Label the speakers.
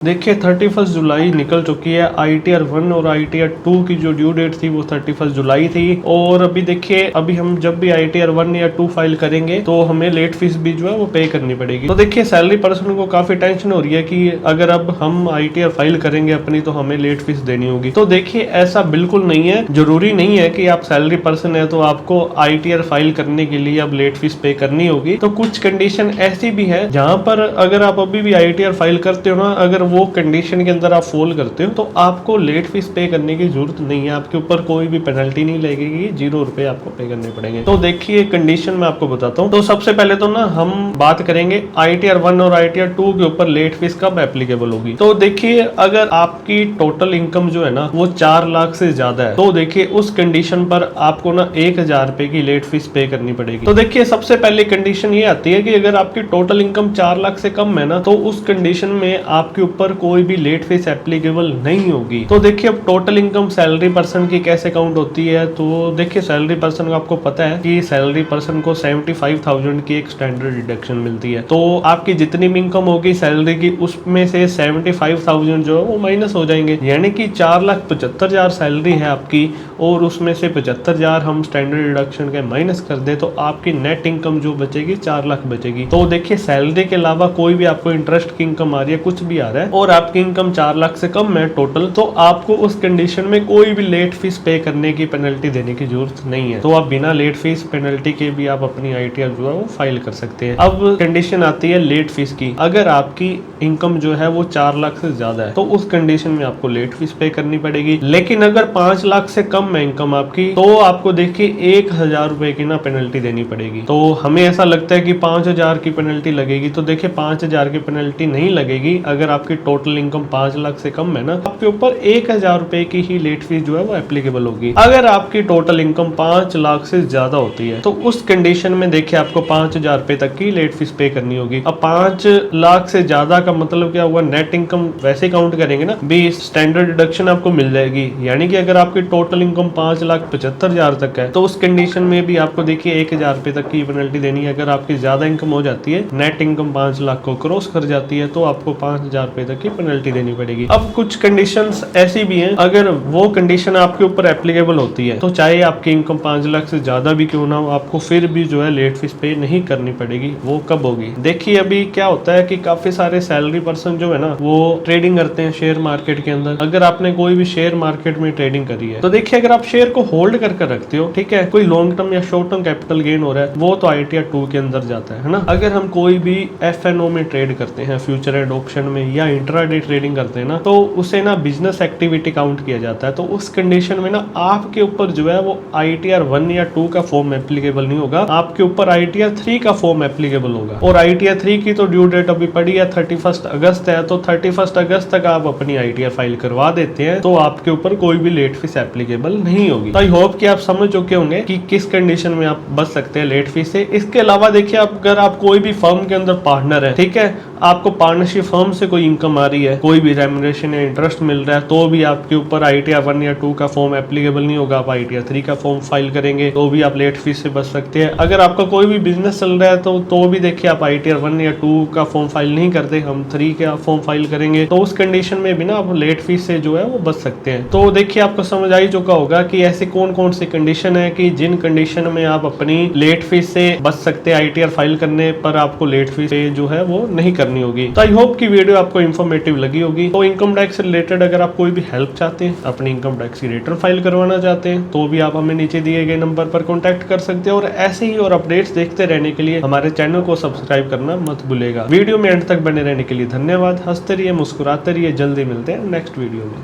Speaker 1: देखिए 31 जुलाई निकल चुकी है। ITR 1 और ITR 2 की जो ड्यू डेट थी वो 31 जुलाई थी। और अभी देखिए अभी हम जब भी ITR 1 या 2 फाइल करेंगे तो हमें लेट फीस भी जो है वो पे करनी पड़ेगी। तो देखिए सैलरी पर्सन को काफी टेंशन हो रही है कि अगर अब हम ITR फाइल करेंगे अपनी तो हमें लेट फीस देनी होगी। तो देखिए ऐसा बिल्कुल नहीं है, जरूरी नहीं है कि आप सैलरी पर्सन है तो आपको ITR फाइल करने के लिए अब लेट फीस पे करनी होगी। तो कुछ कंडीशन ऐसी भी है जहां पर अगर आप अभी भी ITR फाइल करते हो ना, अगर वो कंडीशन के अंदर आप फॉल करते हो तो आपको लेट फीस पे करने की जरूरत नहीं है। आपके ऊपर कोई भी पेनल्टी नहीं लगेगी, 0 रुपए आपको पे करने पड़ेंगे। तो देखिए कंडीशन मैं आपको बताता हूँ। तो सबसे पहले तो ना हम बात करेंगे ITR 1 और ITR 2 के ऊपर लेट फीस कब एप्लीकेबल होगी। तो देखिए अगर आपकी टोटल इनकम जो है ना वो 4 लाख से ज्यादा है तो देखिए उस कंडीशन पर आपको ना 1000 रुपए की लेट फीस पे करनी पड़ेगी। तो देखिए सबसे पहले कंडीशन ये आती है कि अगर आपकी टोटल इनकम 4 लाख से कम है ना तो उस कंडीशन में आपके ऊपर कोई भी लेट फीस एप्लीकेबल नहीं होगी। तो देखिए अब टोटल इनकम सैलरी पर्सन की कैसे काउंट होती है। तो देखिए सैलरी पर्सन को आपको पता है कि सैलरी पर्सन को 75,000 की एक स्टैंडर्ड डिडक्शन मिलती है। तो आपकी जितनी भी इनकम होगी सैलरी की उसमें से 75,000 जो है वो माइनस हो जाएंगे, यानी कि 4,75,000 सैलरी है आपकी और उसमें से 75,000 हम स्टैंडर्ड डिडक्शन के माइनस कर दे तो आपकी नेट इनकम जो बचेगी 4 लाख बचेगी। तो देखिए सैलरी के अलावा कोई भी आपको इंटरेस्ट की इनकम आ रही है, कुछ भी आ रहा है और आपकी इनकम 4 लाख से कम है टोटल, तो आपको उस कंडीशन में कोई भी लेट फीस पे करने की पेनल्टी देने की जरूरत नहीं है। तो आप बिना लेट फीस पेनल्टी के भी आप अपनी ITR जो है वो फाइल कर सकते हैं। अब कंडीशन आती है लेट फीस की। अगर आपकी इनकम जो है वो 4 लाख से ज्यादा है तो उस कंडीशन में आपको लेट फीस पे करनी पड़ेगी। लेकिन अगर 5 लाख से कम है इनकम आपकी तो आपको देखिए 1,000 रुपए की ना पेनल्टी देनी पड़ेगी। तो हमें ऐसा लगता है कि 5,000 की पेनल्टी लगेगी, तो देखिए 5,000 की पेनल्टी नहीं लगेगी। अगर आपकी टोटल इनकम 5 लाख से कम है ना आपके ऊपर 1,000 रुपए की ही लेट फीस जो है वो एप्लीकेबल होगी। अगर आपकी टोटल इनकम 5 लाख से ज्यादा होती है तो उस कंडीशन में देखिए आपको 5,000 रुपए तक की लेट फीस पे करनी होगी। अब 5 लाख से ज्यादा का मतलब क्या हुआ, नेट इनकम वैसे काउंट करेंगे ना भी, स्टैंडर्ड डिडक्शन आपको मिल जाएगी। यानी कि अगर आपकी टोटल इनकम 5,75,000 तक है तो उस कंडीशन में भी आपको देखिए 1,000 रुपए तक की पेनल्टी देनी है। अगर आपकी ज्यादा इनकम हो जाती है, नेट इनकम 5 लाख को क्रॉस कर जाती है तो आपको 5,000 रुपए तक की पेनल्टी देनी पड़ेगी। अब कुछ कंडीशंस ऐसी भी हैं, अगर वो कंडीशन आपके ऊपर एप्लीकेबल होती है तो चाहे आपकी इनकम 5 लाख से ज्यादा भी क्यों ना हो आपको फिर भी जो है लेट फीस पे नहीं करनी पड़ेगी। वो कब होगी, देखिए अभी क्या होता है कि काफी सारे सैलरी पर्सन जो है ना वो ट्रेडिंग करते हैं शेयर मार्केट के अंदर। अगर आपने कोई भी शेयर मार्केट में ट्रेडिंग करी है तो देखिए अगर आप शेयर को होल्ड कर रखते हो, ठीक है, कोई लॉन्ग टर्म या शॉर्ट टर्म कैपिटल गेन हो रहा है वो तो ITR 2 के अंदर जाता है ना। अगर हम कोई भी FNO में ट्रेड करते हैं, फ्यूचर एंड ऑप्शन में, या इंट्राडे ट्रेडिंग करते हैं ना तो उसे ना बिजनेस एक्टिविटी काउंट किया जाता है। तो उस कंडीशन में ना आपके ऊपर जो है वो ITR 1 या 2 का फॉर्म एप्लीकेबल नहीं होगा, आपके ऊपर ITR 3 का फॉर्म एप्लीकेबल होगा। और ITR 3 की तो ड्यू डेट अभी पड़ी है 31 अगस्त है, तो 31 अगस्त तक आप अपनी ITR फाइल करवा देते हैं तो आपके ऊपर कोई भी लेट फीस एप्लीकेबल नहीं होगी। तो आई होप कि आप समझ चुके होंगे कि किस कंडीशन में आप बच सकते हैं लेट फीस से। इसके अलावा देखिए अगर आप कोई भी फर्म के अंदर पार्टनर है, ठीक है, आपको पार्टनरशिप फर्म से कोई इनकम आ रही है, कोई भी रेम्युनरेशन या इंटरेस्ट मिल रहा है तो भी आपके ऊपर ITR 1 या 2 का फॉर्म एप्लीकेबल नहीं होगा। आप ITR 3 का फॉर्म फाइल करेंगे तो भी आप लेट फीस से बच सकते हैं। अगर आपका कोई भी बिजनेस चल रहा है तो भी देखिए आप ITR 1 या 2 का फॉर्म फाइल नहीं करते, हम 3 का फॉर्म फाइल करेंगे तो उस कंडीशन में भी ना आप लेट फीस से जो है वो बच सकते हैं। तो देखिए आपको समझ आ ही चुका होगा कि ऐसे कौन कौन सी कंडीशन है कि जिन कंडीशन में आप अपनी लेट फीस से बच सकते हैं। ITR फाइल करने पर आपको लेट फीस जो है वो नहीं करनी होगी। तो आई होप की वीडियो आपको इन्फॉर्मेटिव लगी होगी। तो इनकम टैक्स से रिलेटेड अगर आप कोई भी हेल्प चाहते हैं, अपनी इनकम टैक्स की रिटर्न फाइल करवाना चाहते हैं तो भी आप हमें नीचे दिए गए नंबर पर कॉन्टैक्ट कर सकते हैं। और ऐसे ही और अपडेट्स देखते रहने के लिए हमारे चैनल को सब्सक्राइब करना मत भूलेगा। वीडियो में एंड तक बने रहने के लिए धन्यवाद। हंसते रहिए, मुस्कुराते रहिए, जल्दी मिलते हैं नेक्स्ट वीडियो में।